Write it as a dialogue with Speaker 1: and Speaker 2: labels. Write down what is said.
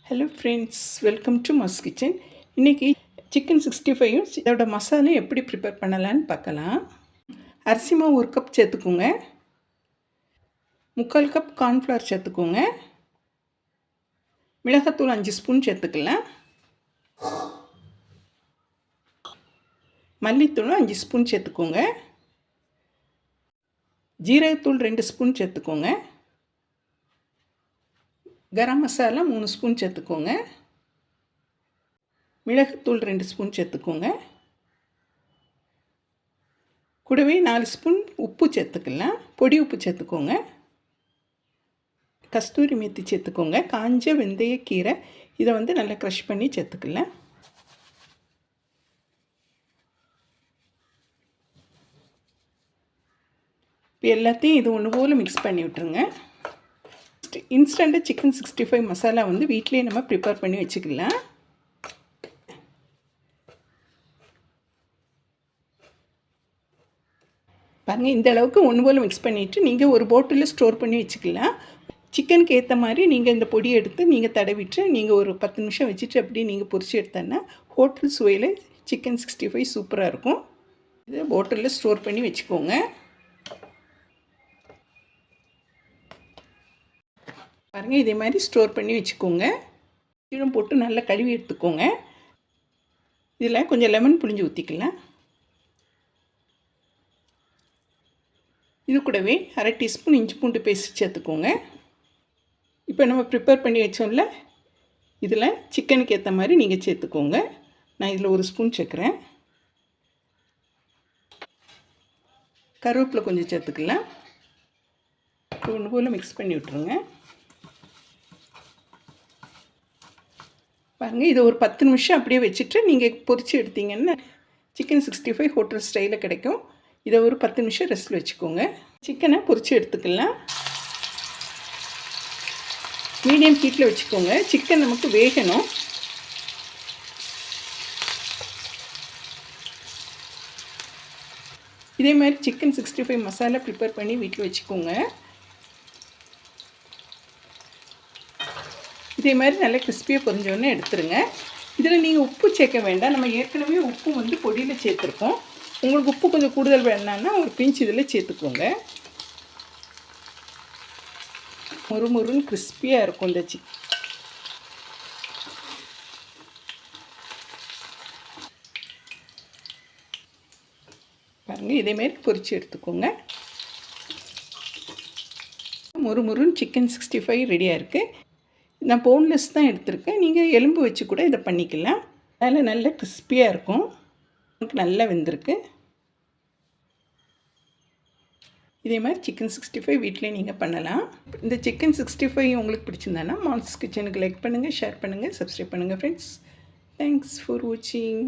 Speaker 1: Hello friends, welcome to mass kitchen. இன்றைக்கி chicken 65யும் இதோட மசாலையும் எப்படி ப்ரிப்பேர் பண்ணலான்னு பார்க்கலாம். அரிசி மாவு 1 கப் சேர்த்துக்கோங்க. 3/4 கப் கார்ன்ஃப்ளவர் சேர்த்துக்கோங்க. மிளகாத்தூள் 5 ஸ்பூன் சேர்த்துக்கலாம். மல்லித்தூளும் 5 ஸ்பூன் சேர்த்துக்கோங்க. ஜீரகத்தூள் 2 ஸ்பூன் சேர்த்துக்கோங்க. கரம் மசாலா 3 ஸ்பூன் சேர்த்துக்கோங்க. மிளகுத்தூள் 2 ஸ்பூன் சேர்த்துக்கோங்க. கூடவே 4 ஸ்பூன் உப்பு சேர்த்துக்கலாம். பொடி உப்பு சேர்த்துக்கோங்க. கஸ்தூரி மேத்தி சேர்த்துக்கோங்க. காஞ்ச வெந்தயக்கீரை இதை நல்லா க்ரஷ் பண்ணி சேர்த்துக்கலாம். இப்போ எல்லாத்தையும் இது ஒன்று போல் மிக்ஸ் பண்ணி விட்டுருங்க. இன்ஸ்டண்ட்டாக சிக்கன் 65 மசாலா வீட்டிலே நம்ம ப்ரிப்பேர் பண்ணி வச்சுக்கலாம். பாருங்கள், இந்த அளவுக்கு ஒன்று போல் மிக்ஸ் பண்ணிவிட்டு நீங்கள் ஒரு பாட்டிலில் ஸ்டோர் பண்ணி வச்சுக்கலாம். சிக்கனுக்கு ஏற்ற மாதிரி நீங்கள் இந்த பொடியை எடுத்து நீங்கள் தடவிட்டு நீங்கள் ஒரு 10 நிமிஷம் வச்சுட்டு அப்படியே நீங்கள் பொரிச்சு எடுத்தோன்னா ஹோட்டல் சுவையில் சிக்கன் 65 சூப்பராக இருக்கும். இதை பாட்டிலில் ஸ்டோர் பண்ணி வச்சுக்கோங்க. பாருங்கள், இதே மாதிரி ஸ்டோர் பண்ணி வச்சுக்கோங்க. சீரம் போட்டு நல்லா கழுவி எடுத்துக்கோங்க. இதில் கொஞ்சம் லெமன் புழிஞ்சு ஊற்றிக்கலாம். இது கூடவே 1/2 டீஸ்பூன் இஞ்சி பூண்டு பேஸ்ட் சேர்த்துக்கோங்க. இப்போ நம்ம ப்ரிப்பேர் பண்ணி வச்சோம்ல, இதில் சிக்கனுக்கு ஏற்ற மாதிரி நீங்கள் சேர்த்துக்கோங்க. நான் இதில் 1 ஸ்பூன் சேர்க்குறேன். கருவேப்பிலை கொஞ்சம் சேர்த்துக்கலாம். ஒன்று போல் மிக்ஸ் பண்ணி விட்ருங்க. பாருங்கள், இதை ஒரு 10 நிமிஷம் அப்படியே வச்சுட்டு நீங்கள் பொரிச்சு எடுத்தீங்கன்னா சிக்கன் 65 ஹோட்டல் ஸ்டைலில் கிடைக்கும். இதை ஒரு 10 நிமிஷம் ரெஸ்ட்டில் வச்சுக்கோங்க. சிக்கனை பொரிச்சு எடுத்துக்கலாம். மீடியம் ஹீட்டில் வச்சுக்கோங்க. சிக்கன் நமக்கு வேகணும். இதே மாதிரி சிக்கன் 65 மசாலா ப்ரிப்பேர் பண்ணி வீட்டில் வச்சுக்கோங்க. இதே மாதிரி நல்லா கிறிஸ்பியாக பொரிஞ்சோடனே எடுத்துருங்க. இதில் நீங்கள் உப்பு சேர்க்க வேண்டாம். நம்ம ஏற்கனவே உப்பு பொடியில் சேர்த்துருக்கோம். உங்களுக்கு உப்பு கொஞ்சம் கூடுதல் வேணான்னா ஒரு பிஞ்ச் இதில் சேர்த்துக்கோங்க. முறுமுறுன்னு கிறிஸ்பியாக இருக்கும் இந்த பாருங்கள், இதேமாரி பொரித்து எடுத்துக்கோங்க. முறுமுறுன்னு சிக்கன் 65 ரெடியாக இருக்குது. நான் போன்லெஸ் தான் எடுத்திருக்கேன். நீங்கள் எலும்பு வச்சு கூட இதை பண்ணிக்கலாம். அதில் நல்ல கிறிஸ்பியாக இருக்கும். எனக்கு நல்லா வெந்திருக்கு. இதே மாதிரி சிக்கன் 65 வீட்டிலே நீங்கள் பண்ணலாம். இந்த சிக்கன் 65 உங்களுக்கு பிடிச்சிருந்தானா மாஸ் கிச்சனுக்கு லைக் பண்ணுங்கள், ஷேர் பண்ணுங்கள், சப்ஸ்கிரைப் பண்ணுங்கள் ஃப்ரெண்ட்ஸ். தேங்க்ஸ் ஃபார் வாட்சிங்.